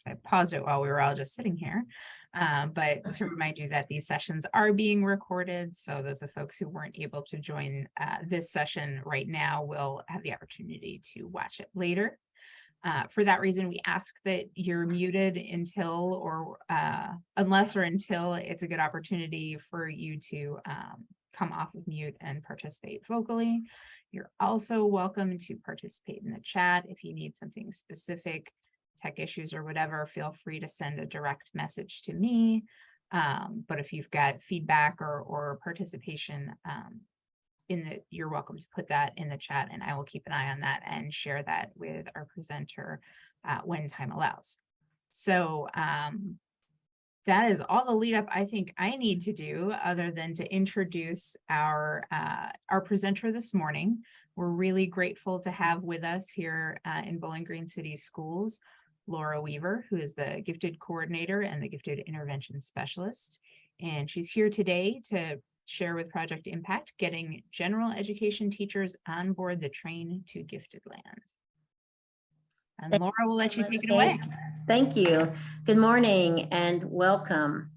I paused it while we were all just sitting here. But to remind you that these sessions are being recorded so that the folks who weren't able to join this session right now will have the opportunity to watch it later. For that reason, we ask that you're muted until or unless or until it's a good opportunity for you to come off of mute and participate vocally. You're also welcome to participate in the chat. If you need something specific, tech issues or whatever, feel free to send a direct message to me. But if you've got feedback or participation you're welcome to put that in the chat, and I will keep an eye on that and share that with our presenter when time allows. So that is all the lead up I think I need to do, other than to introduce our presenter this morning. We're really grateful to have with us here in Bowling Green City Schools, Laura Weaver, who is the gifted coordinator and the gifted intervention specialist. And she's here today to share with Project Impact, getting general education teachers on board the train to Giftedland. And Laura will let you take it away. Thank you. Good morning and welcome.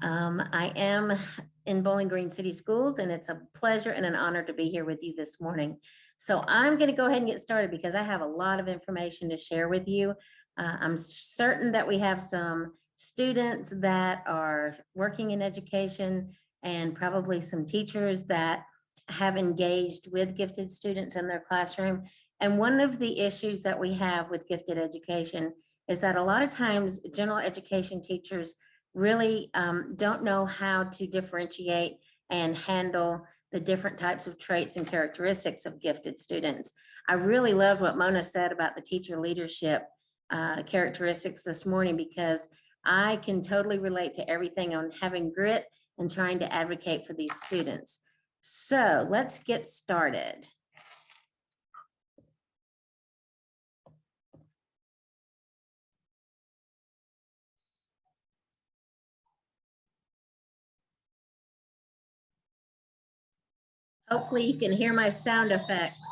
I am in Bowling Green City Schools, and it's a pleasure and an honor to be here with you this morning. So I'm going to go ahead and get started because I have a lot of information to share with you. I'm certain that we have some students that are working in education and probably some teachers that have engaged with gifted students in their classroom. And one of the issues that we have with gifted education is that a lot of times general education teachers really don't know how to differentiate and handle the different types of traits and characteristics of gifted students. I really loved what Mona said about the teacher leadership characteristics this morning, because I can totally relate to everything on having grit and trying to advocate for these students. So let's get started. Hopefully you can hear my sound effects.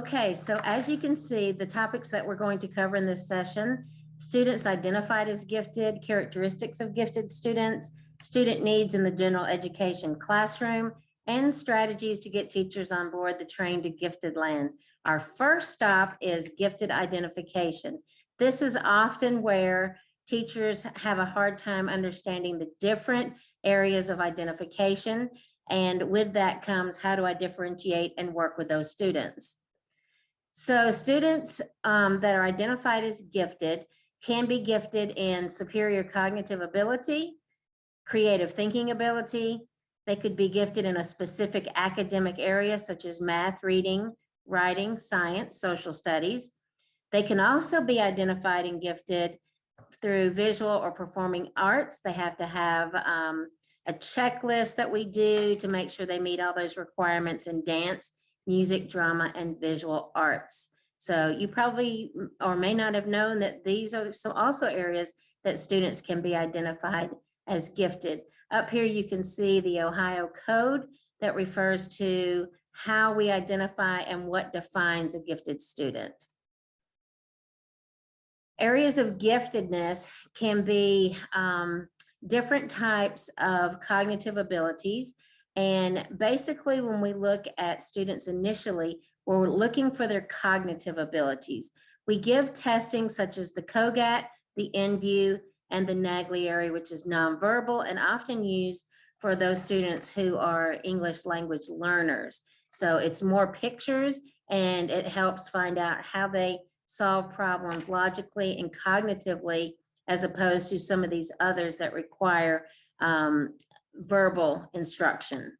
Okay, so as you can see, the topics that we're going to cover in this session: students identified as gifted, characteristics of gifted students, student needs in the general education classroom, and strategies to get teachers on board the train to Giftedland. Our first stop is gifted identification. This is often where teachers have a hard time understanding the different areas of identification. And with that comes, how do I differentiate and work with those students? So students that are identified as gifted can be gifted in superior cognitive ability, creative thinking ability. They could be gifted in a specific academic area such as math, reading, writing, science, social studies. They can also be identified and gifted through visual or performing arts. They have to have a checklist that we do to make sure they meet all those requirements in dance, music, drama, and visual arts. So you probably or may not have known that these are also areas that students can be identified as gifted. Up here you can see the Ohio code that refers to how we identify and what defines a gifted student. Areas of giftedness can be different types of cognitive abilities. And basically, when we look at students initially, we're looking for their cognitive abilities. We give testing such as the COGAT, the InView, and the Naglieri, which is nonverbal and often used for those students who are English language learners. So it's more pictures, and it helps find out how they solve problems logically and cognitively, as opposed to some of these others that require verbal instruction.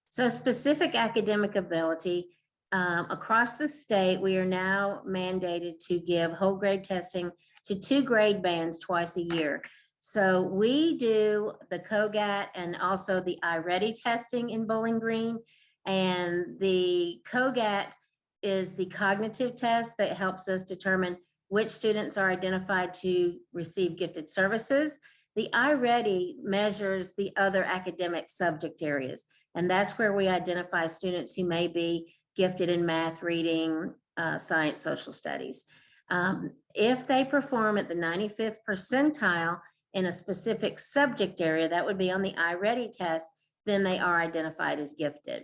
So specific academic ability, across the state, we are now mandated to give whole grade testing to 2 grade bands twice a year. So we do the COGAT and also the iReady testing in Bowling Green. And the COGAT is the cognitive test that helps us determine which students are identified to receive gifted services. The iReady measures the other academic subject areas, and that's where we identify students who may be gifted in math, reading, science, social studies. If they perform at the 95th percentile in a specific subject area, that would be on the iReady test, then they are identified as gifted.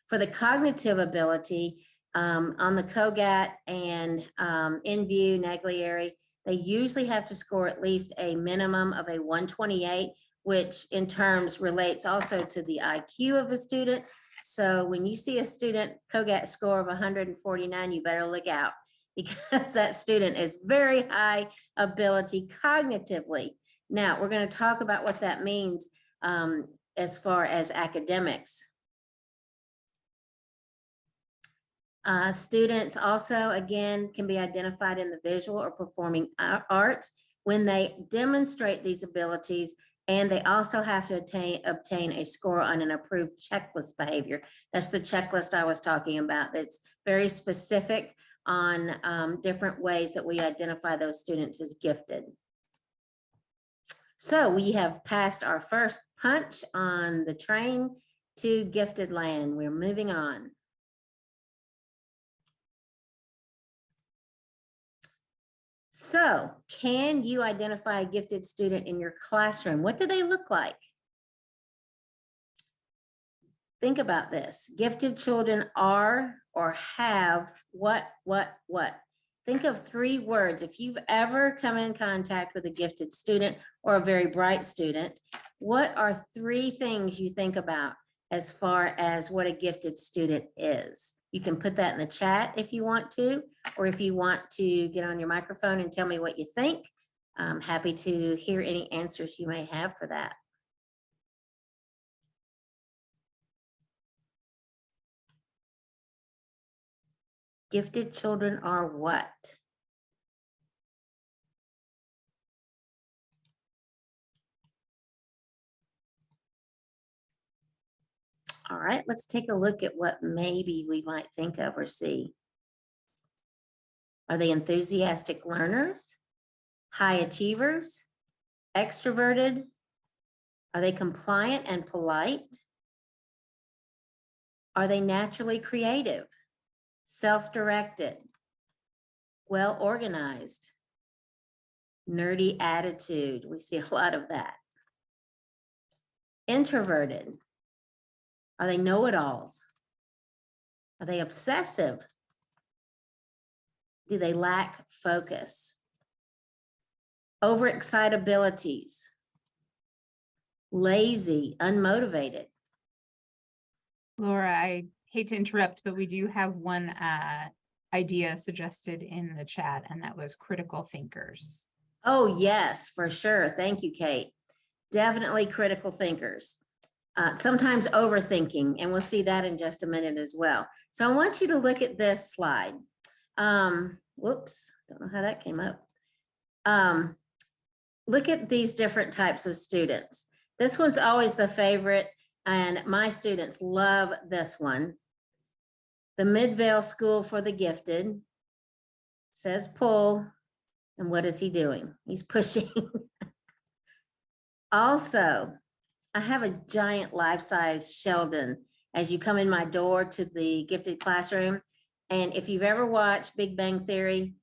For the cognitive ability, on the COGAT and InView, Naglieri, they usually have to score at least a minimum of a 128, which in terms relates also to the IQ of a student. So when you see a student COGAT score of 149, you better look out, because that student is very high ability cognitively. Now, we're going to talk about what that means as far as academics. Students also, again, can be identified in the visual or performing arts when they demonstrate these abilities, and they also have to obtain a score on an approved checklist behavior. That's the checklist I was talking about. That's very specific on different ways that we identify those students as gifted. So we have passed our first punch on the train to Giftedland. We're moving on. So, can you identify a gifted student in your classroom? What do they look like? Think about this. Gifted children are or have what? Think of 3 words. If you've ever come in contact with a gifted student or a very bright student, what are 3 things you think about as far as what a gifted student is? You can put that in the chat if you want to, or if you want to get on your microphone and tell me what you think. I'm happy to hear any answers you may have for that. Gifted children are what? All right, let's take a look at what maybe we might think of or see. Are they enthusiastic learners? High achievers? Extroverted? Are they compliant and polite? Are they naturally creative? Self-directed? Well organized? Nerdy attitude? We see a lot of that. Introverted? Are they know-it-alls? Are they obsessive? Do they lack focus? Overexcitabilities? Lazy, unmotivated? Laura, I hate to interrupt, but we do have one idea suggested in the chat, and that was critical thinkers. Oh, yes, for sure. Thank you, Kate. Definitely critical thinkers. Sometimes overthinking, and we'll see that in just a minute as well. So I want you to look at this slide. Whoops, don't know how that came up. Look at these different types of students. This one's always the favorite, and my students love this one. The Midvale School for the Gifted says pull, and what is he doing? He's pushing. Also, I have a giant life-size Sheldon as you come in my door to the gifted classroom. And if you've ever watched Big Bang Theory,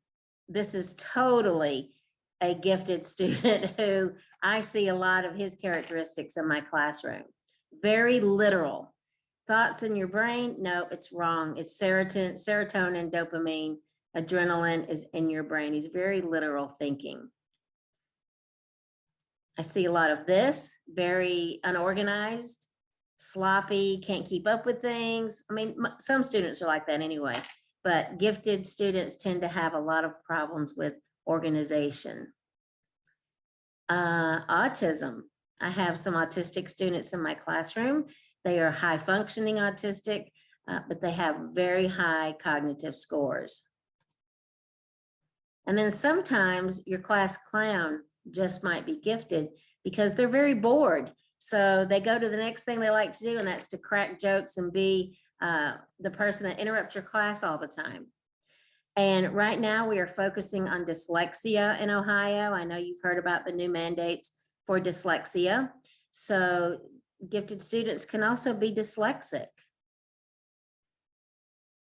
this is totally a gifted student who I see a lot of his characteristics in my classroom. Very literal. Thoughts in your brain? No, it's wrong. It's serotonin, dopamine, adrenaline is in your brain. He's very literal thinking. I see a lot of this, very unorganized, sloppy, can't keep up with things. I mean, some students are like that anyway, but gifted students tend to have a lot of problems with organization. Autism. I have some autistic students in my classroom. They are high functioning autistic, but they have very high cognitive scores. And then sometimes your class clown just might be gifted because they're very bored. So they go to the next thing they like to do, and that's to crack jokes and be the person that interrupts your class all the time. And right now we are focusing on dyslexia in Ohio. I know you've heard about the new mandates for dyslexia. So gifted students can also be dyslexic.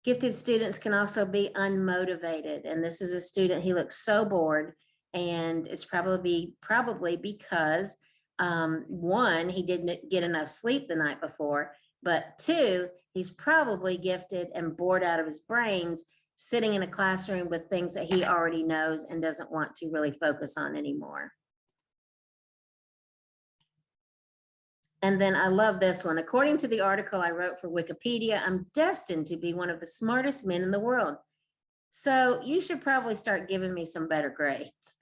Gifted students can also be unmotivated. And this is a student, he looks so bored, and it's probably because one, he didn't get enough sleep the night before, but two, he's probably gifted and bored out of his brains, sitting in a classroom with things that he already knows and doesn't want to really focus on anymore. And then I love this one. According to the article I wrote for Wikipedia, I'm destined to be one of the smartest men in the world. So you should probably start giving me some better grades.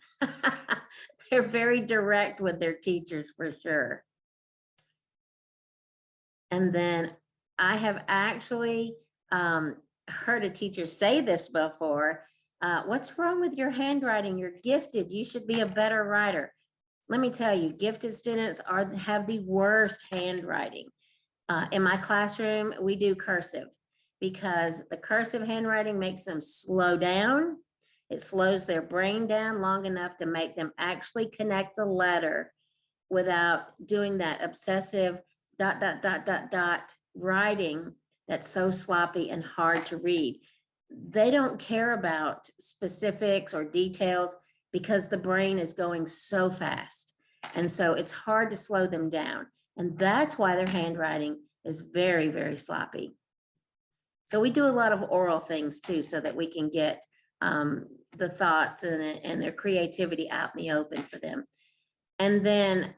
They're very direct with their teachers for sure. And then I have actually heard a teacher say this before. What's wrong with your handwriting? You're gifted. You should be a better writer. Let me tell you, gifted students have the worst handwriting. In my classroom, we do cursive because the cursive handwriting makes them slow down. It slows their brain down long enough to make them actually connect a letter without doing that obsessive ... writing that's so sloppy and hard to read. They don't care about specifics or details because the brain is going so fast. And so it's hard to slow them down. And that's why their handwriting is very, very sloppy. So we do a lot of oral things too, so that we can get the thoughts and their creativity out in the open for them. And then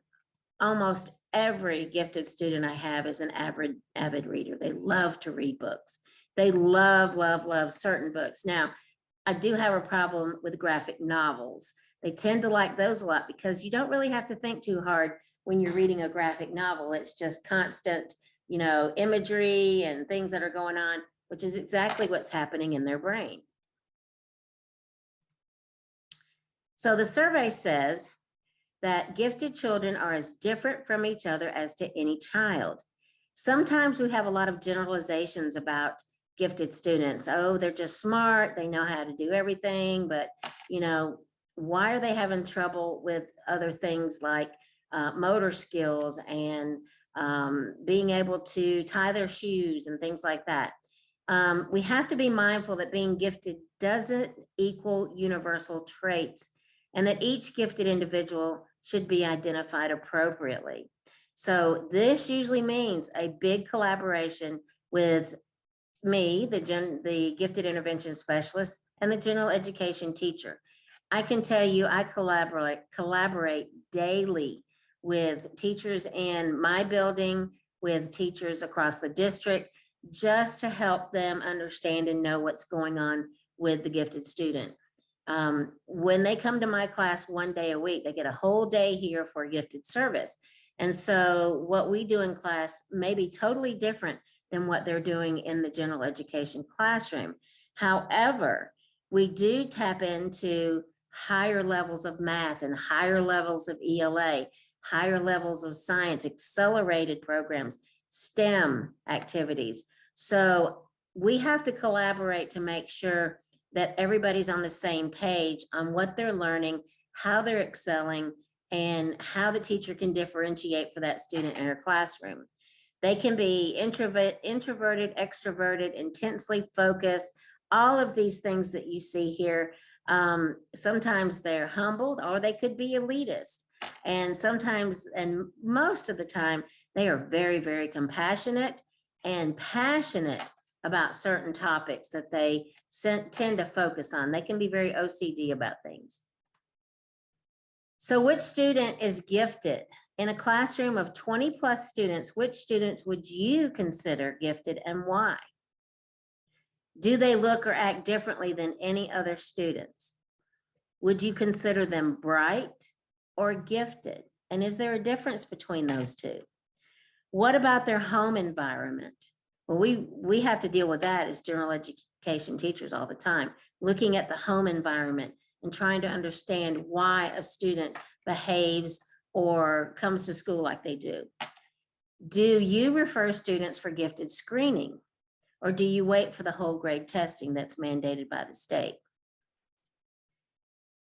almost every gifted student I have is an avid reader. They love to read books. They love certain books. Now, I do have a problem with graphic novels. They tend to like those a lot because you don't really have to think too hard when you're reading a graphic novel. It's just constant, imagery and things that are going on, which is exactly what's happening in their brain. So the survey says that gifted children are as different from each other as to any child. Sometimes we have a lot of generalizations about gifted students. Oh, they're just smart, they know how to do everything, but why are they having trouble with other things like motor skills and being able to tie their shoes and things like that? We have to be mindful that being gifted doesn't equal universal traits, and that each gifted individual should be identified appropriately. So this usually means a big collaboration with me, the gifted intervention specialist, and the general education teacher. I can tell you I collaborate daily with teachers in my building, with teachers across the district, just to help them understand and know what's going on with the gifted student. When they come to my class 1 day a week, they get a whole day here for gifted service. And so what we do in class may be totally different than what they're doing in the general education classroom. However, we do tap into higher levels of math and higher levels of ELA, higher levels of science, accelerated programs, STEM activities. So we have to collaborate to make sure that everybody's on the same page on what they're learning, how they're excelling, and how the teacher can differentiate for that student in her classroom. They can be introverted, extroverted, intensely focused, all of these things that you see here. Sometimes they're humbled, or they could be elitist. And sometimes, and most of the time, they are very, very compassionate and passionate about certain topics that they tend to focus on. They can be very OCD about things. So which student is gifted? In a classroom of 20 plus students, which students would you consider gifted and why? Do they look or act differently than any other students? Would you consider them bright or gifted? And is there a difference between those two? What about their home environment? Well, we have to deal with that as general education teachers all the time, looking at the home environment and trying to understand why a student behaves or comes to school like they do. Do you refer students for gifted screening, or do you wait for the whole grade testing that's mandated by the state?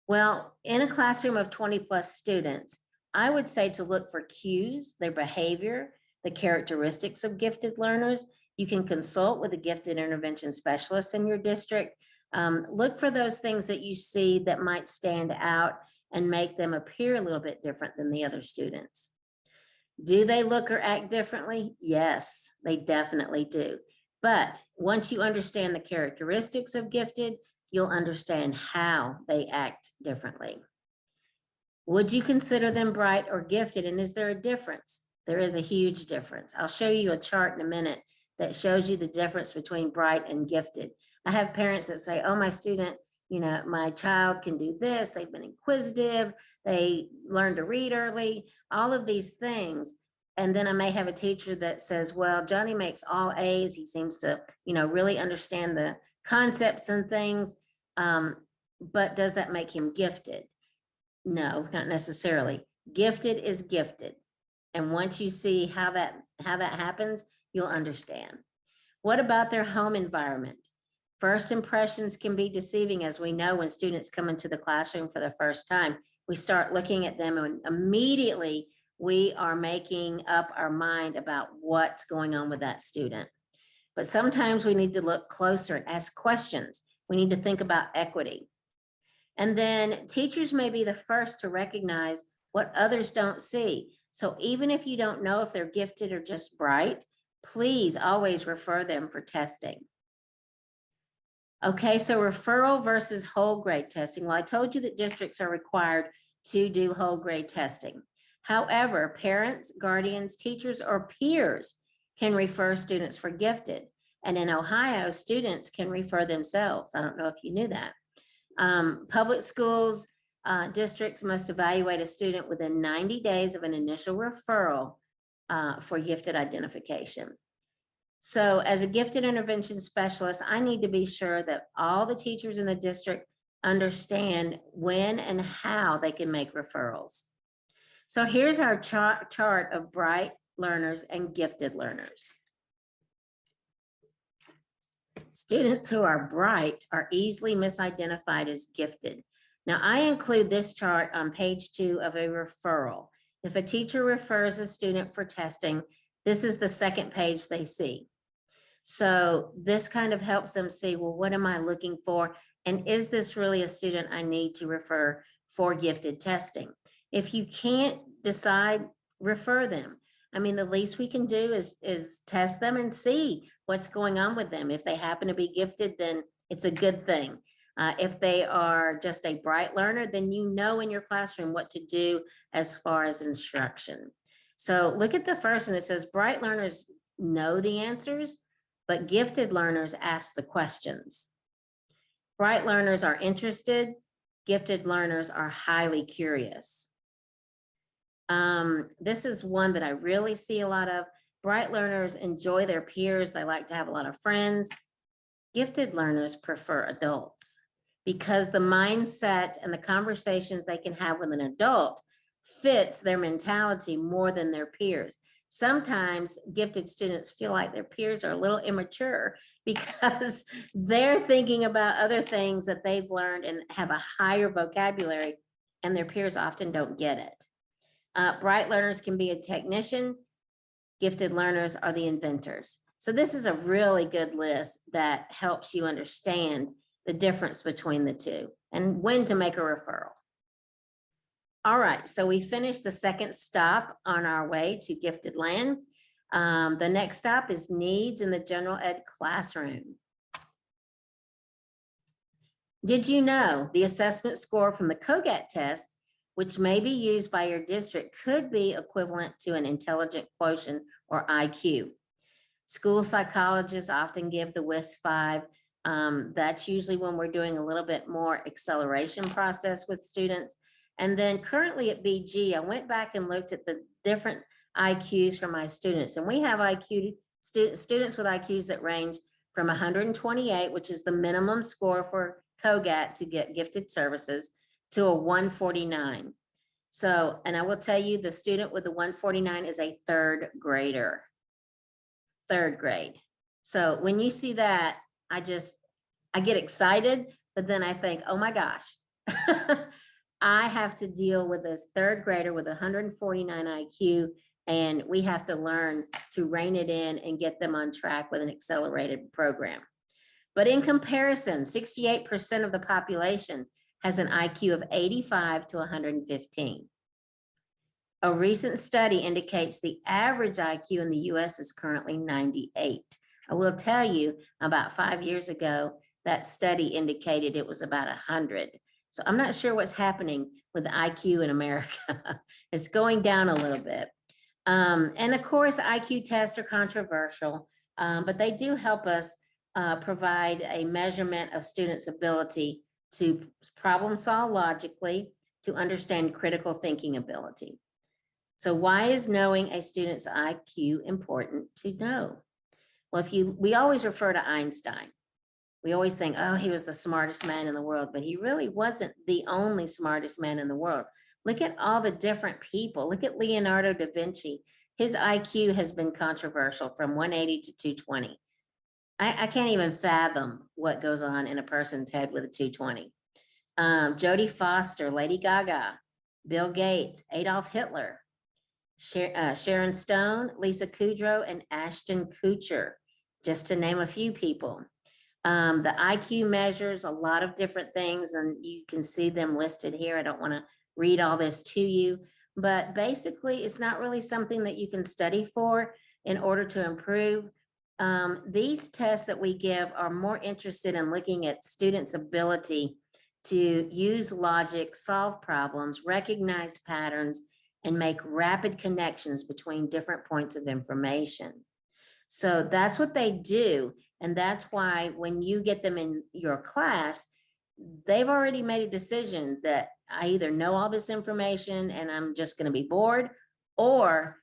Well, in a classroom of 20 plus students, I would say to look for cues, their behavior, the characteristics of gifted learners. You can consult with a gifted intervention specialist in your district. Look for those things that you see that might stand out and make them appear a little bit different than the other students. Do they look or act differently? Yes, they definitely do. But once you understand the characteristics of gifted, you'll understand how they act differently. Would you consider them bright or gifted? And is there a difference? There is a huge difference. I'll show you a chart in a minute that shows you the difference between bright and gifted. I have parents that say, oh, my student, my child can do this. They've been inquisitive. They learned to read early, all of these things. And then I may have a teacher that says, well, Johnny makes all A's. He seems to, really understand the concepts and things. But does that make him gifted? No, not necessarily. Gifted is gifted. And once you see how that happens, you'll understand. What about their home environment? First impressions can be deceiving, as we know when students come into the classroom for the first time. We start looking at them and immediately we are making up our mind about what's going on with that student. But sometimes we need to look closer and ask questions. We need to think about equity. And then teachers may be the first to recognize what others don't see. So even if you don't know if they're gifted or just bright, please always refer them for testing. Okay, so referral versus whole grade testing. Well, I told you that districts are required to do whole grade testing. However, parents, guardians, teachers, or peers can refer students for gifted. And in Ohio, students can refer themselves. I don't know if you knew that. Public schools, districts must evaluate a student within 90 days of an initial referral for gifted identification. So as a gifted intervention specialist, I need to be sure that all the teachers in the district understand when and how they can make referrals. So here's our chart of bright learners and gifted learners. Students who are bright are easily misidentified as gifted. Now, I include this chart on page 2 of a referral. If a teacher refers a student for testing, this is the second page they see. So this kind of helps them see, well, what am I looking for? And is this really a student I need to refer for gifted testing? If you can't decide, refer them. I mean, the least we can do is test them and see what's going on with them. If they happen to be gifted, then it's a good thing. If they are just a bright learner, then you know in your classroom what to do as far as instruction. So look at the first one. It says bright learners know the answers, but gifted learners ask the questions. Bright learners are interested. Gifted learners are highly curious. This is one that I really see a lot of. Bright learners enjoy their peers. They like to have a lot of friends. Gifted learners prefer adults because the mindset and the conversations they can have with an adult fits their mentality more than their peers. Sometimes gifted students feel like their peers are a little immature because they're thinking about other things that they've learned and have a higher vocabulary, and their peers often don't get it. Bright learners can be a technician. Gifted learners are the inventors. So this is a really good list that helps you understand the difference between the two and when to make a referral. All right, so we finished the second stop on our way to Giftedland. The next stop is needs in the general ed classroom. Did you know the assessment score from the COGAT test, which may be used by your district, could be equivalent to an intelligent quotient or IQ? School psychologists often give the WIS-5. That's usually when we're doing a little bit more acceleration process with students. And then currently at BG, I went back and looked at the different IQs for my students. And we have students with IQs that range from 128, which is the minimum score for COGAT to get gifted services, to a 149. So, and I will tell you, the student with the 149 is a third grader, third grade. So when you see that, I get excited, but then I think, oh my gosh, I have to deal with this third grader with 149 IQ, and we have to learn to rein it in and get them on track with an accelerated program. But in comparison, 68% of the population has an IQ of 85 to 115. A recent study indicates the average IQ in the US is currently 98. I will tell you, about 5 years ago, that study indicated it was about 100. So I'm not sure what's happening with the IQ in America. It's going down a little bit. And of course, IQ tests are controversial, but they do help us provide a measurement of students' ability to problem solve logically, to understand critical thinking ability. So why is knowing a student's IQ important to know? Well, we always refer to Einstein. We always think, oh, he was the smartest man in the world, but he really wasn't the only smartest man in the world. Look at all the different people. Look at Leonardo da Vinci. His IQ has been controversial from 180 to 220. I can't even fathom what goes on in a person's head with a 220. Jodie Foster, Lady Gaga, Bill Gates, Adolf Hitler, Sharon Stone, Lisa Kudrow, and Ashton Kutcher, just to name a few people. The IQ measures a lot of different things, and you can see them listed here. I don't want to read all this to you, but basically it's not really something that you can study for in order to improve. These tests that we give are more interested in looking at students' ability to use logic, solve problems, recognize patterns, and make rapid connections between different points of information. So that's what they do. And that's why when you get them in your class, they've already made a decision that I either know all this information and I'm just going to be bored, or,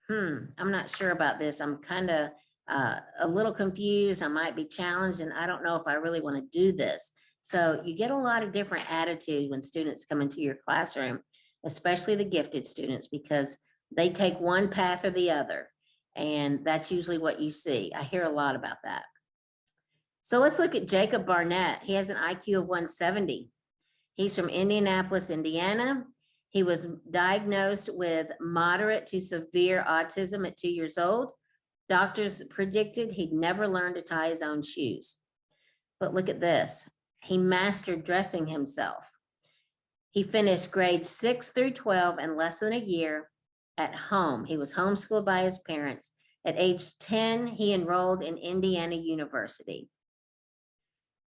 I'm not sure about this. I'm kind of a little confused. I might be challenged, and I don't know if I really want to do this. So you get a lot of different attitude when students come into your classroom, especially the gifted students, because they take one path or the other. And that's usually what you see. I hear a lot about that. So let's look at Jacob Barnett. He has an IQ of 170. He's from Indianapolis, Indiana. He was diagnosed with moderate to severe autism at 2 years old. Doctors predicted he'd never learn to tie his own shoes. But look at this. He mastered dressing himself. He finished grades 6 through 12 in less than a year at home. He was homeschooled by his parents. At age 10, he enrolled in Indiana University.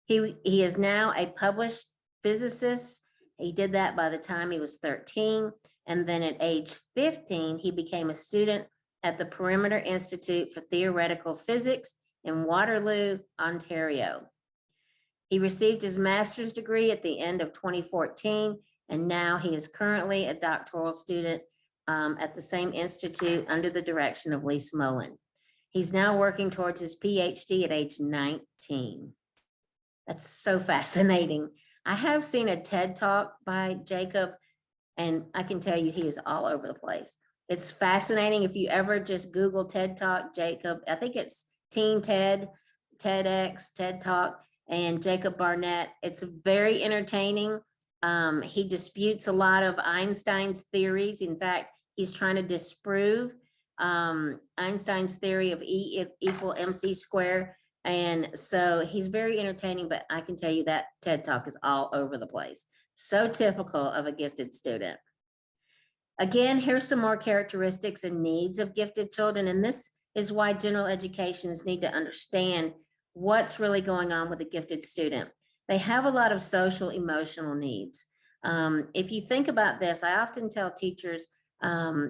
He is now a published physicist. He did that by the time he was 13. And then at age 15, he became a student at the Perimeter Institute for Theoretical Physics in Waterloo, Ontario. He received his master's degree at the end of 2014, and now he is currently a doctoral student at the same institute under the direction of Lee Smolin. He's now working towards his PhD at age 19. That's so fascinating. I have seen a TED Talk by Jacob, and I can tell you he is all over the place. It's fascinating. If you ever just Google TED Talk, Jacob, I think it's Teen TED, TEDx, TED Talk, and Jacob Barnett. It's very entertaining. He disputes a lot of Einstein's theories. In fact, he's trying to disprove Einstein's theory of E equal mc squared. And so he's very entertaining, but I can tell you that TED Talk is all over the place. So typical of a gifted student. Again, here's some more characteristics and needs of gifted children. And this is why general educations need to understand what's really going on with a gifted student. They have a lot of social, emotional needs. If you think about this, I often tell teachers, I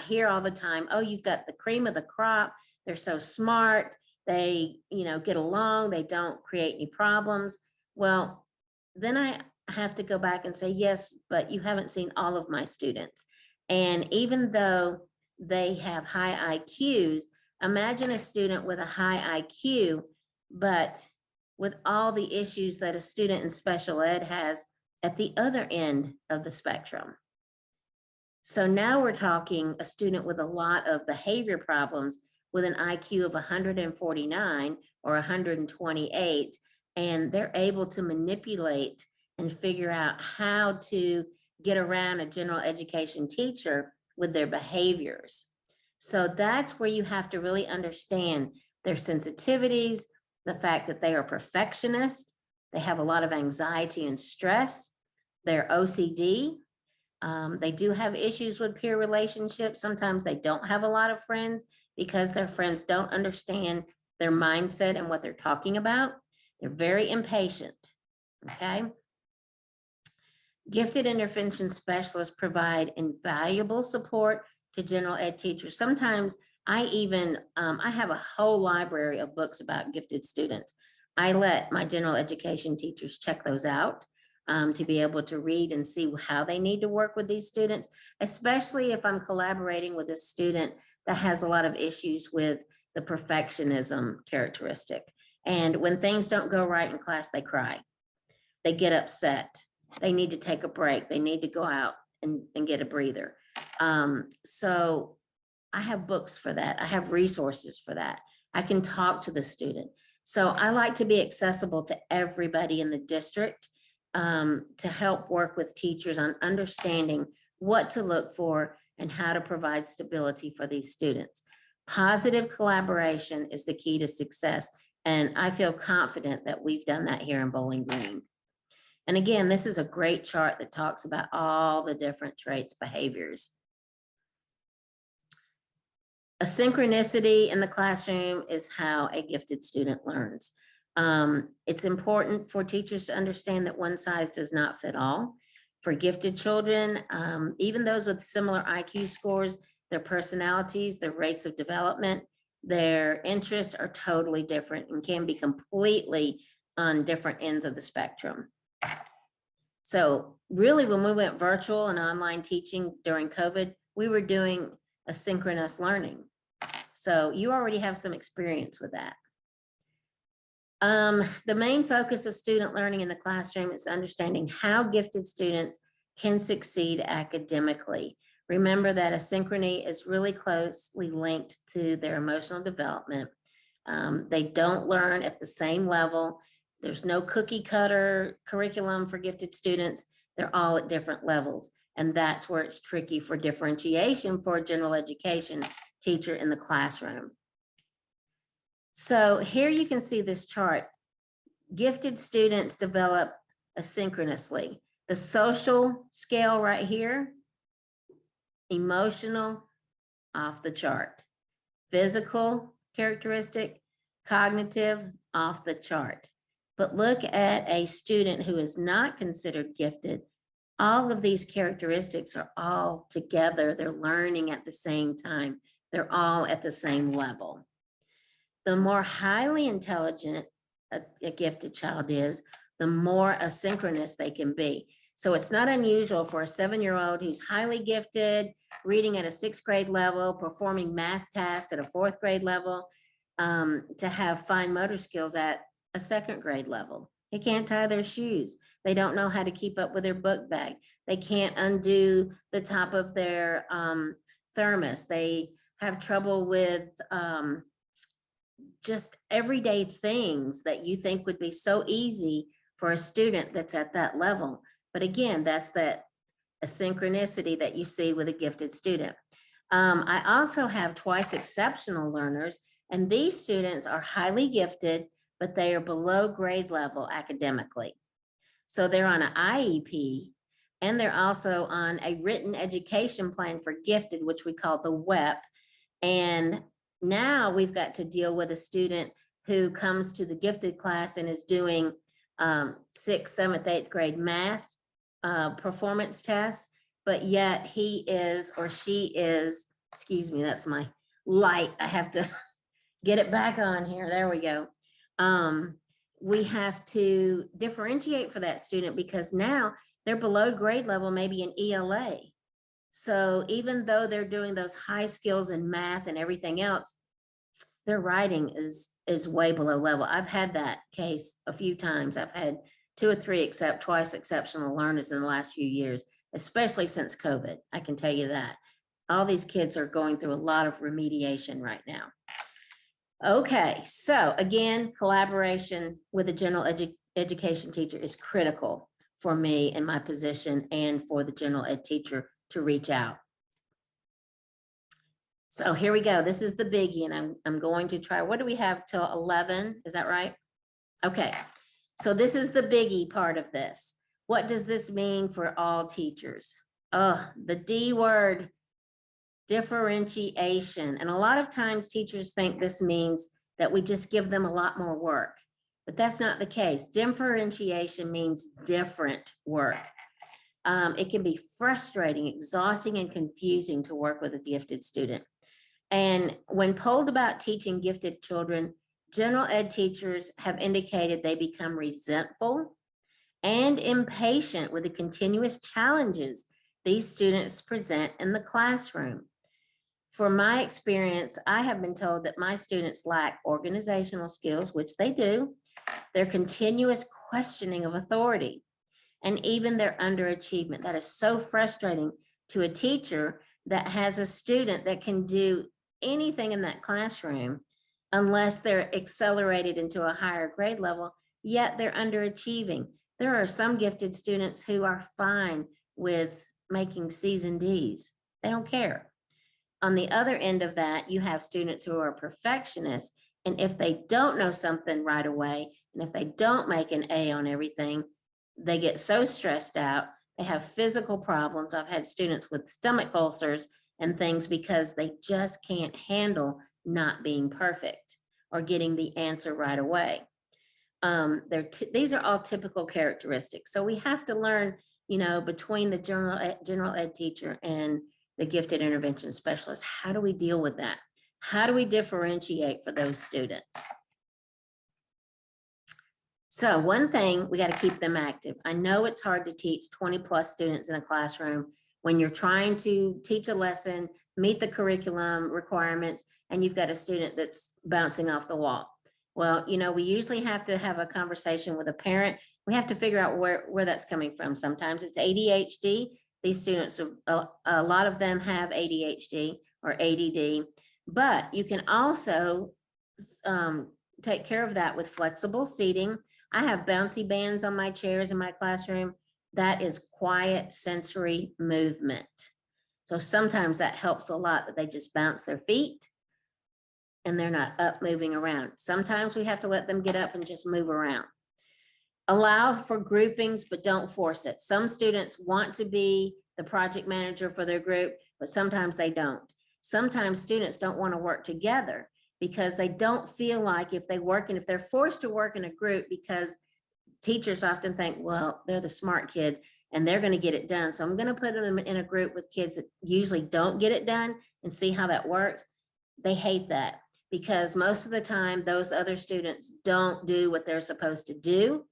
hear all the time, oh, you've got the cream of the crop. They're so smart. They, get along. They don't create any problems. Well, then I have to go back and say, yes, but you haven't seen all of my students. And even though they have high IQs, imagine a student with a high IQ, but with all the issues that a student in special ed has at the other end of the spectrum. So now we're talking a student with a lot of behavior problems with an IQ of 149 or 128, and they're able to manipulate and figure out how to get around a general education teacher with their behaviors. So that's where you have to really understand their sensitivities, the fact that they are perfectionists, they have a lot of anxiety and stress, they're OCD, they do have issues with peer relationships. Sometimes they don't have a lot of friends because their friends don't understand their mindset and what they're talking about. They're very impatient, okay? Gifted intervention specialists provide invaluable support to general ed teachers. Sometimes I even, I have a whole library of books about gifted students. I let my general education teachers check those out to be able to read and see how they need to work with these students, especially if I'm collaborating with a student that has a lot of issues with the perfectionism characteristic. And when things don't go right in class, they cry, they get upset, they need to take a break, they need to go out and get a breather. So I have books for that. I have resources for that. I can talk to the student. So I like to be accessible to everybody in the district to help work with teachers on understanding what to look for and how to provide stability for these students. Positive collaboration is the key to success. And I feel confident that we've done that here in Bowling Green. And again, this is a great chart that talks about all the different traits, behaviors. Asynchronicity in the classroom is how a gifted student learns. It's important for teachers to understand that one size does not fit all. For gifted children, even those with similar IQ scores, their personalities, their rates of development, their interests are totally different and can be completely on different ends of the spectrum. So really, when we went virtual and online teaching during COVID, we were doing asynchronous learning. So you already have some experience with that. The main focus of student learning in the classroom is understanding how gifted students can succeed academically. Remember that asynchrony is really closely linked to their emotional development. They don't learn at the same level. There's no cookie cutter curriculum for gifted students. They're all at different levels. And that's where it's tricky for differentiation for a general education teacher in the classroom. So here you can see this chart. Gifted students develop asynchronously. The social scale right here, emotional, off the chart. Physical characteristic, cognitive, off the chart. But look at a student who is not considered gifted. All of these characteristics are all together. They're learning at the same time. They're all at the same level. The more highly intelligent a gifted child is, the more asynchronous they can be. So it's not unusual for a 7-year-old who's highly gifted, reading at a 6th grade level, performing math tasks at a 4th grade level, to have fine motor skills at a 2nd grade level. They can't tie their shoes. They don't know how to keep up with their book bag. They can't undo the top of their thermos. They have trouble with just everyday things that you think would be so easy for a student that's at that level. But again, that's that asynchronicity that you see with a gifted student. I also have twice exceptional learners, and these students are highly gifted, but they are below grade level academically. So they're on an IEP, and they're also on a written education plan for gifted, which we call the WEP. And now we've got to deal with a student who comes to the gifted class and is doing 6th, 7th, 8th grade math performance tests, but yet he is or she is, excuse me, that's my light. I have to get it back on here. There we go. We have to differentiate for that student because now they're below grade level, maybe in ELA. So even though they're doing those high skills in math and everything else, their writing is way below level. I've had that case a few times. I've had 2 or 3 twice exceptional learners in the last few years, especially since COVID. I can tell you that. All these kids are going through a lot of remediation right now. Okay, so again, collaboration with a general education teacher is critical for me in my position and for the general ed teacher to reach out. So here we go. This is the biggie, and I'm going to try. What do we have till 11? Is that right? Okay. So this is the biggie part of this. What does this mean for all teachers? Oh, the D word, differentiation. And a lot of times teachers think this means that we just give them a lot more work, but that's not the case. Differentiation means different work. It can be frustrating, exhausting, and confusing to work with a gifted student. And when polled about teaching gifted children, general ed teachers have indicated they become resentful and impatient with the continuous challenges these students present in the classroom. From my experience, I have been told that my students lack organizational skills, which they do, their continuous questioning of authority, and even their underachievement. That is so frustrating to a teacher that has a student that can do anything in that classroom unless they're accelerated into a higher grade level, yet they're underachieving. There are some gifted students who are fine with making C's and D's. They don't care. On the other end of that, you have students who are perfectionists, and if they don't know something right away, and if they don't make an A on everything, they get so stressed out. They have physical problems. I've had students with stomach ulcers and things because they just can't handle not being perfect or getting the answer right away. These are all typical characteristics. So we have to learn, between the general ed teacher and the gifted intervention specialist, how do we deal with that? How do we differentiate for those students? So one thing, we got to keep them active. I know it's hard to teach 20 plus students in a classroom when you're trying to teach a lesson, meet the curriculum requirements, and you've got a student that's bouncing off the wall. Well, we usually have to have a conversation with a parent. We have to figure out where that's coming from. Sometimes it's ADHD. These students, a lot of them have ADHD or ADD, but you can also take care of that with flexible seating. I have bouncy bands on my chairs in my classroom. That is quiet sensory movement. So sometimes that helps a lot, that they just bounce their feet and they're not up moving around. Sometimes we have to let them get up and just move around. Allow for groupings, but don't force it. Some students want to be the project manager for their group, but sometimes they don't. Sometimes students don't want to work together because they don't feel like if they're forced to work in a group, because teachers often think, well, they're the smart kid and they're going to get it done. So I'm going to put them in a group with kids that usually don't get it done and see how that works. They hate that because most of the time those other students don't do what they're supposed to do.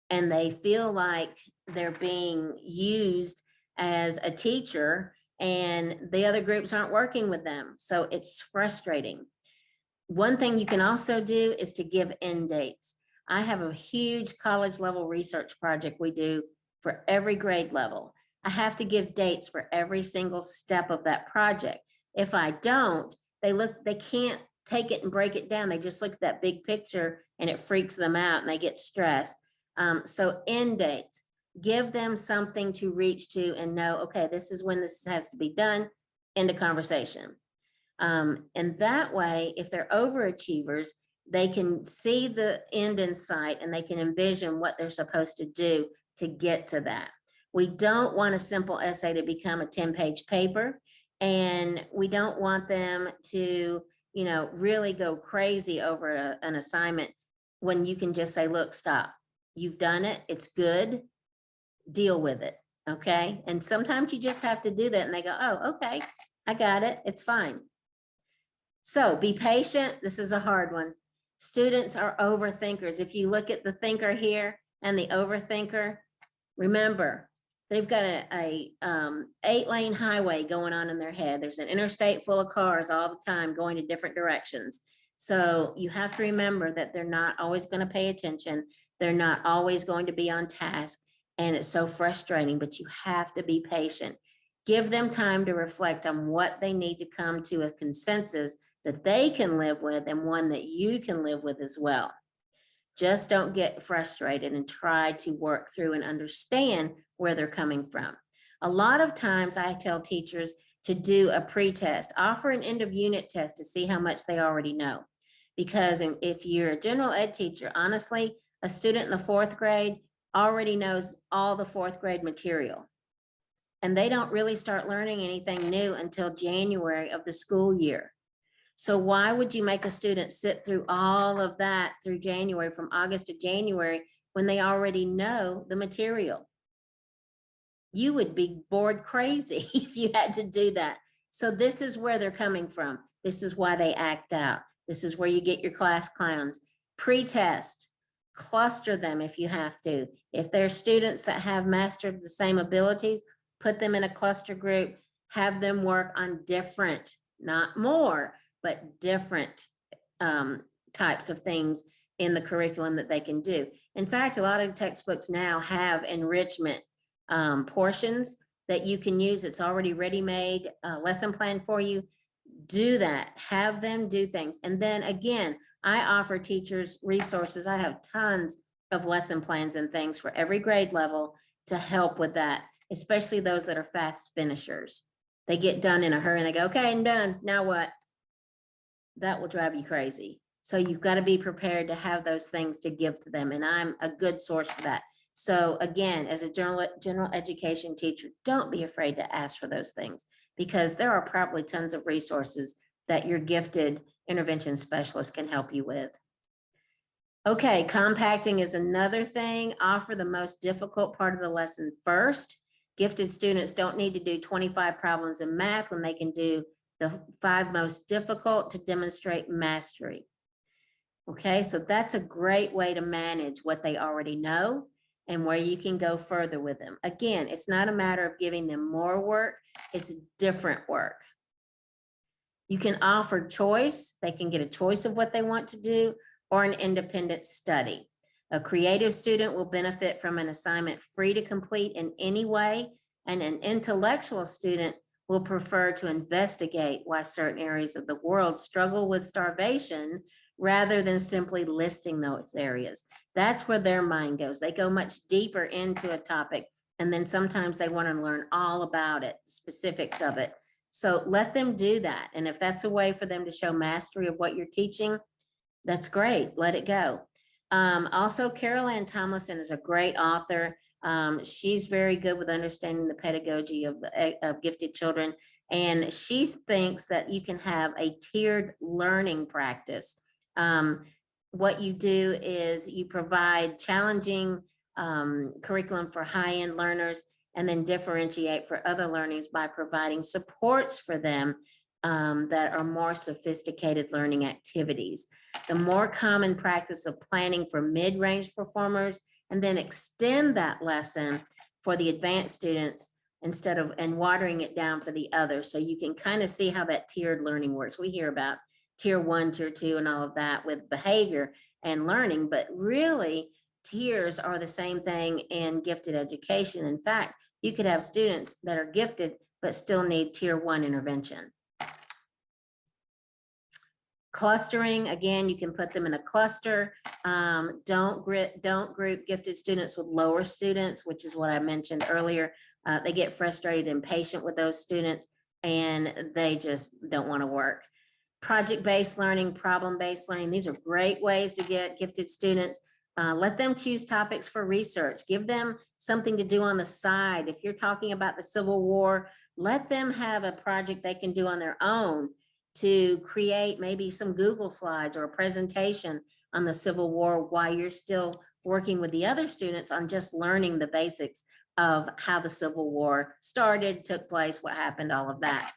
And they feel like they're being used as a teacher and the other groups aren't working with them. So it's frustrating. One thing you can also do is to give end dates. I have a huge college level research project we do for every grade level. I have to give dates for every single step of that project. If I don't, they can't take it and break it down. They just look at that big picture and it freaks them out and they get stressed. So end dates, give them something to reach to and know, okay, this is when this has to be done, end of conversation. And that way, if they're overachievers, they can see the end in sight and they can envision what they're supposed to do to get to that. We don't want a simple essay to become a 10-page paper, and we don't want them to, really go crazy over an assignment when you can just say, look, stop. You've done it. It's good. Deal with it. Okay. And sometimes you just have to do that and they go, oh, okay, I got it. It's fine. So be patient. This is a hard one. Students are overthinkers. If you look at the thinker here and the overthinker, remember, they've got a 8-lane highway going on in their head. There's an interstate full of cars all the time going to different directions. So you have to remember that they're not always going to pay attention. They're not always going to be on task. And it's so frustrating, but you have to be patient. Give them time to reflect on what they need to come to a consensus that they can live with and one that you can live with as well. Just don't get frustrated and try to work through and understand where they're coming from. A lot of times I tell teachers to do a pre-test, offer an end of unit test to see how much they already know. Because if you're a general ed teacher, honestly, a student in the 4th grade already knows all the 4th grade material. And they don't really start learning anything new until January of the school year. So why would you make a student sit through all of that through January, from August to January, when they already know the material? You would be bored crazy if you had to do that. So this is where they're coming from. This is why they act out. This is where you get your class clowns. Pre-test, cluster them if you have to. If they're students that have mastered the same abilities, put them in a cluster group, have them work on different, not more, but different types of things in the curriculum that they can do. In fact, a lot of textbooks now have enrichment portions that you can use. It's already ready-made lesson plan for you. Do that, have them do things. And then again, I offer teachers resources. I have tons of lesson plans and things for every grade level to help with that, especially those that are fast finishers. They get done in a hurry and they go, okay, I'm done, now what? That will drive you crazy. So you've got to be prepared to have those things to give to them. And I'm a good source for that. So again, as a general education teacher, don't be afraid to ask for those things, because there are probably tons of resources that your gifted intervention specialist can help you with. Okay, compacting is another thing. Offer the most difficult part of the lesson first. Gifted students don't need to do 25 problems in math when they can do the 5 most difficult to demonstrate mastery. Okay, so that's a great way to manage what they already know and where you can go further with them. Again, it's not a matter of giving them more work, it's different work. You can offer choice. They can get a choice of what they want to do, or an independent study. A creative student will benefit from an assignment free to complete in any way, and an intellectual student will prefer to investigate why certain areas of the world struggle with starvation rather than simply listing those areas. That's where their mind goes. They go much deeper into a topic, and then sometimes they want to learn all about it, specifics of it. So let them do that. And if that's a way for them to show mastery of what you're teaching, that's great. Let it go. Also, Carol Ann Tomlinson is a great author. She's very good with understanding the pedagogy of gifted children. And she thinks that you can have a tiered learning practice. What you do is you provide challenging curriculum for high-end learners, and then differentiate for other learners by providing supports for them that are more sophisticated learning activities. The more common practice of planning for mid-range performers, and then extend that lesson for the advanced students instead of, and watering it down for the others. So you can kind of see how that tiered learning works. We hear about tier 1, tier 2, and all of that with behavior and learning, but really tiers are the same thing in gifted education. In fact, you could have students that are gifted but still need tier 1 intervention. Clustering, again, you can put them in a cluster. Don't group gifted students with lower students, which is what I mentioned earlier. They get frustrated and impatient with those students, and they just don't want to work. Project-based learning, problem-based learning, these are great ways to get gifted students. Let them choose topics for research. Give them something to do on the side. If you're talking about the Civil War, let them have a project they can do on their own to create maybe some Google slides or a presentation on the Civil War while you're still working with the other students on just learning the basics of how the Civil War started, took place, what happened, all of that.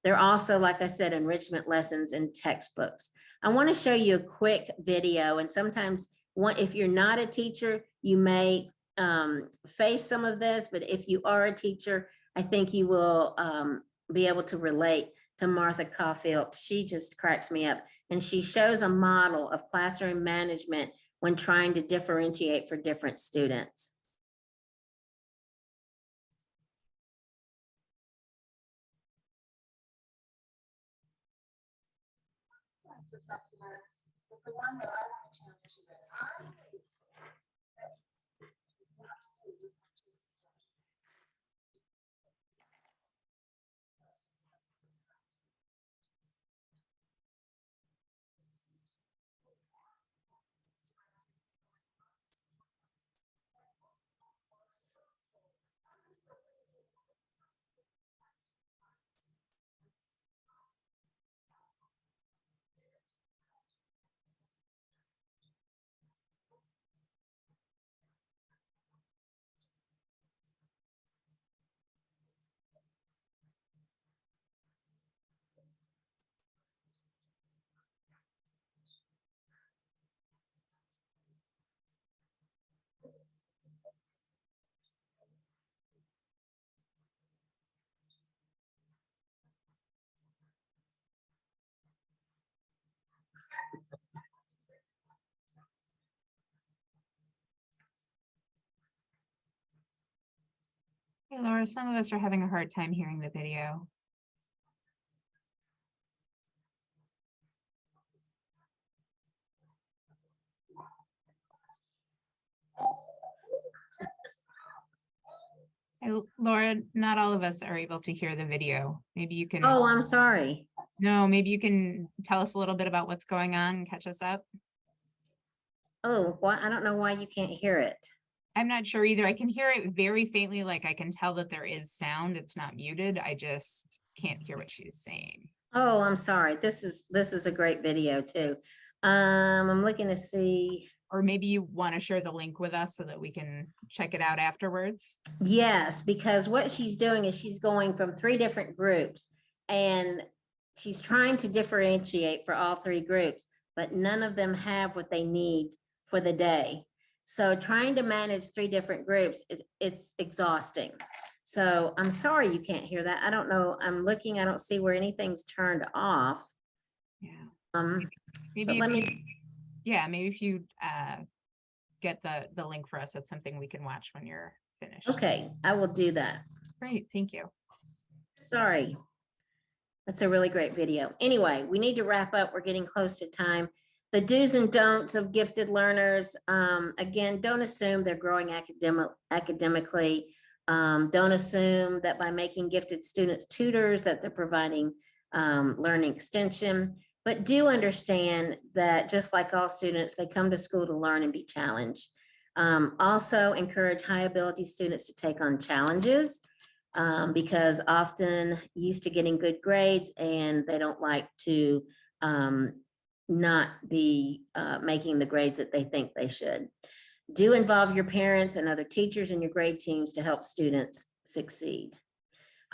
There are also, like I said, enrichment lessons in textbooks. I want to show you a quick video, and sometimes if you're not a teacher, you may face some of this, but if you are a teacher, I think you will be able to relate to Martha Caulfield. She just cracks me up. And she shows a model of classroom management when trying to differentiate for different students. Hey, Laura, some of us are having a hard time hearing the video. Hey, Laura, not all of us are able to hear the video. Maybe you can, Oh, I'm sorry. no, maybe you can tell us a little bit about what's going on and catch us up. Oh, why? I don't know why you can't hear it. I'm not sure either. I can hear it very faintly, like I can tell that there is sound. It's not muted. I just can't hear what she's saying. Oh, I'm sorry. This is a great video too. I'm looking to see. Or maybe you want to share the link with us so that we can check it out afterwards. Yes, because what she's doing is she's going from 3 different groups and she's trying to differentiate for all 3 groups, but none of them have what they need for the day. So trying to manage 3 different groups it's exhausting. So I'm sorry you can't hear that. I don't know. I'm looking, I don't see where anything's turned off. Yeah. Maybe let if me. you, yeah, maybe if you get the link for us, that's something we can watch when you're finished. Okay, I will do that. Great, thank you. Sorry. That's a really great video. Anyway, we need to wrap up. We're getting close to time. The do's and don'ts of gifted learners. Again, don't assume they're growing academically. Don't assume that by making gifted students tutors that they're providing learning extension, but do understand that just like all students, they come to school to learn and be challenged. Also encourage high ability students to take on challenges. Because often used to getting good grades and they don't like to not be making the grades that they think they should. Do involve your parents and other teachers in your grade teams to help students succeed.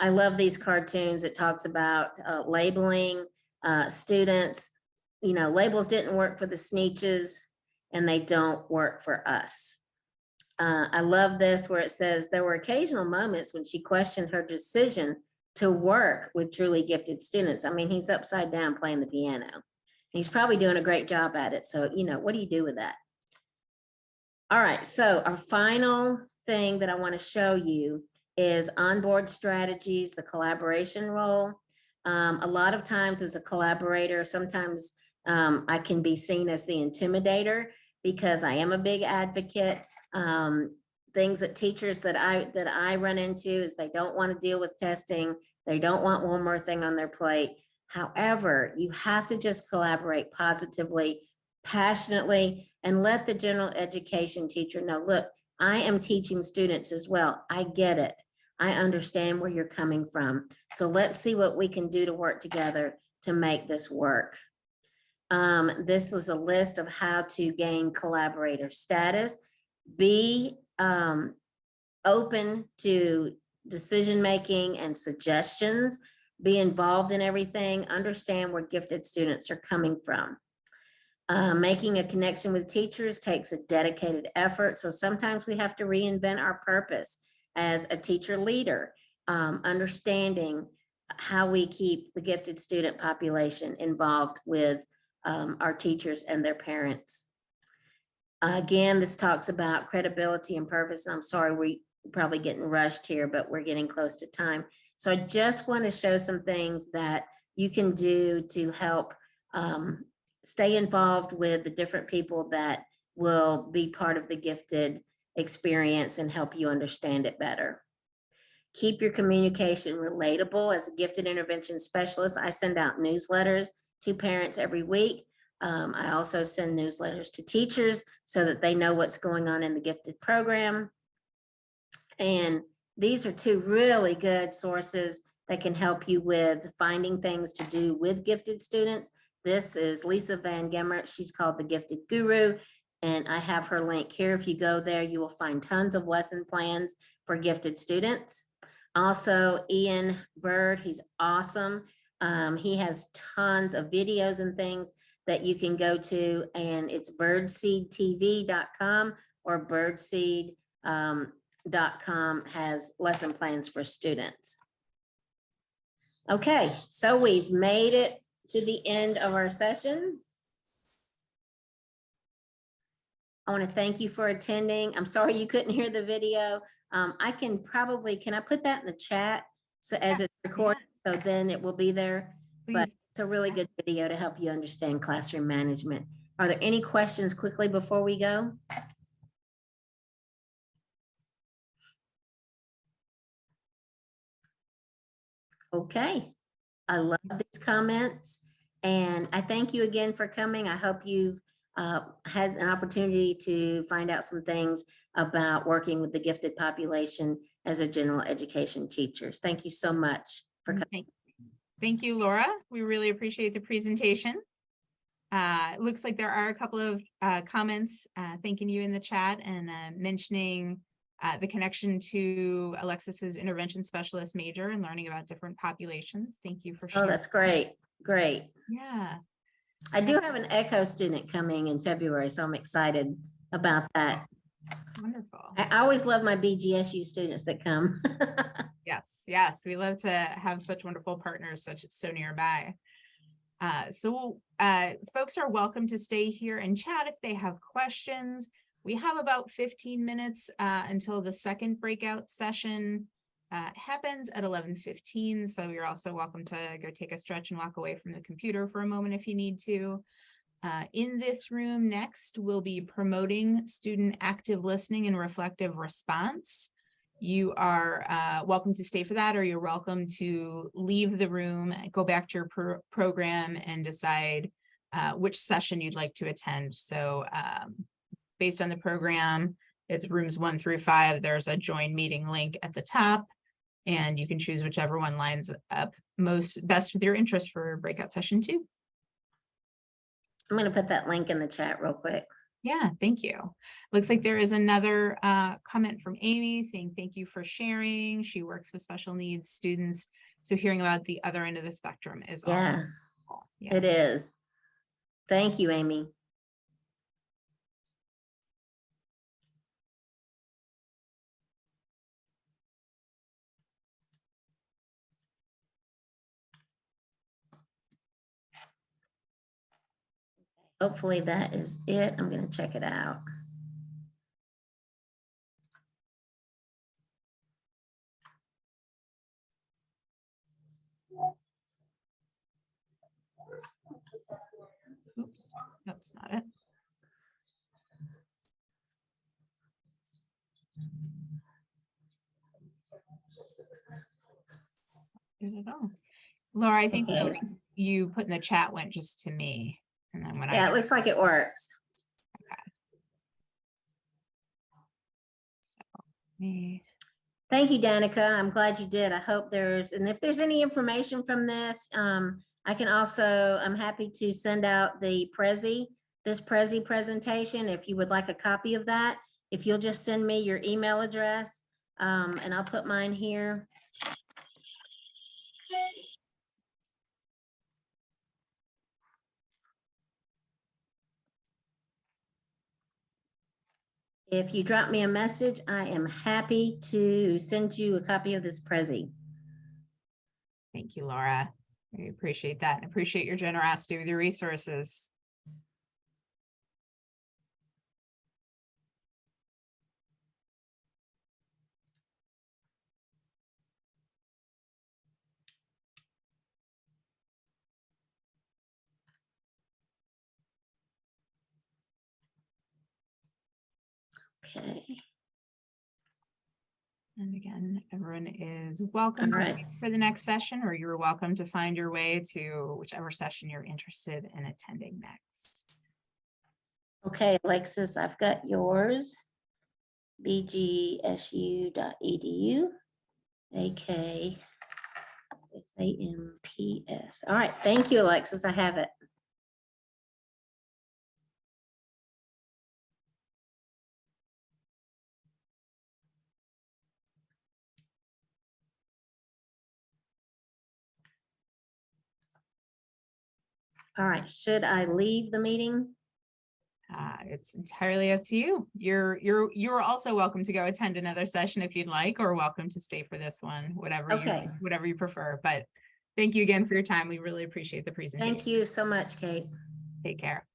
I love these cartoons. It talks about labeling students. You know, labels didn't work for the Sneetches and they don't work for us. I love this where it says there were occasional moments when she questioned her decision to work with truly gifted students. I mean, he's upside down playing the piano. He's probably doing a great job at it. So, you know, what do you do with that? All right, so our final thing that I want to show you is onboard strategies, the collaboration role. A lot of times as a collaborator, sometimes I can be seen as the intimidator because I am a big advocate. Things that teachers that I run into is they don't want to deal with testing. They don't want one more thing on their plate. However, you have to just collaborate positively, passionately, and let the general education teacher know, look, I am teaching students as well. I get it. I understand where you're coming from. So let's see what we can do to work together to make this work. This is a list of how to gain collaborator status. Be open to decision-making and suggestions. Be involved in everything. Understand where gifted students are coming from. Making a connection with teachers takes a dedicated effort. So sometimes we have to reinvent our purpose as a teacher leader, understanding how we keep the gifted student population involved with our teachers and their parents. Again, this talks about credibility and purpose. And I'm sorry, we're probably getting rushed here, but we're getting close to time. So I just want to show some things that you can do to help stay involved with the different people that will be part of the gifted experience and help you understand it better. Keep your communication relatable. As a gifted intervention specialist, I send out newsletters to parents every week. I also send newsletters to teachers so that they know what's going on in the gifted program. And these are two really good sources that can help you with finding things to do with gifted students. This is Lisa Van Gemmert. She's called the Gifted Guru, and I have her link here. If you go there, you will find tons of lesson plans for gifted students. Also, Ian Bird, he's awesome. He has tons of videos and things that you can go to, and it's birdseedtv.com or birdseed.com has lesson plans for students. Okay, so we've made it to the end of our session. I want to thank you for attending. I'm sorry you couldn't hear the video. Can I put that in the chat so as it's recorded, so then it will be there? Please. But it's a really good video to help you understand classroom management. Are there any questions quickly before we go? Okay, I love these comments, and I thank you again for coming. I hope you've had an opportunity to find out some things about working with the gifted population as a general education teacher. Thank you so much for coming. Thank you, Laura. We really appreciate the presentation. It looks like there are a couple of comments thanking you in the chat and mentioning the connection to Alexis's intervention specialist major and learning about different populations. Thank you for sharing. Oh, that's great. Great. Yeah. I do have an ECHO student coming in February, so I'm excited about that. Wonderful. I always love my BGSU students that come. Yes, yes. We love to have such wonderful partners so nearby. Folks are welcome to stay here and chat if they have questions. We have about 15 minutes until the second breakout session happens at 11:15. So you're also welcome to go take a stretch and walk away from the computer for a moment if you need to. In this room next, we'll be promoting student active listening and reflective response. You are welcome to stay for that, or you're welcome to leave the room, go back to your program and decide which session you'd like to attend. So based on the program, it's rooms 1 through 5. There's a join meeting link at the top, and you can choose whichever one lines up best with your interest for breakout session 2. I'm going to put that link in the chat real quick. Yeah, thank you. Looks like there is another comment from Amy saying thank you for sharing. She works with special needs students, so hearing about the other end of the spectrum is also cool. Yeah. It is. Thank you, Amy. Hopefully that is it. I'm going to check it out. Oops, that's not it. Good at all. Laura, I think the link you put in the chat went just to me. And then when it looks like it works. Okay. So me. Thank you, Danica. I'm glad you did. I hope and if there's any information from this, I can also, I'm happy to send out the this Prezi presentation if you would like a copy of that. If you'll just send me your email address, and I'll put mine here. If you drop me a message, I am happy to send you a copy of this Prezi. Thank you, Laura. We appreciate that and appreciate your generosity with your resources. Okay. And again, everyone is welcome All to right. stay for the next session, or you're welcome to find your way to whichever session you're interested in attending next. Okay, Alexis, I've got yours. bgsu.edu, AK, SAMPS. All right, thank you, Alexis. I have it. All right, should I leave the meeting? It's entirely up to you. You're also welcome to go attend another session if you'd like, or welcome to stay for this one, Okay. whatever you prefer. But thank you again for your time. We really appreciate the presentation. Thank you so much, Kate. Take care.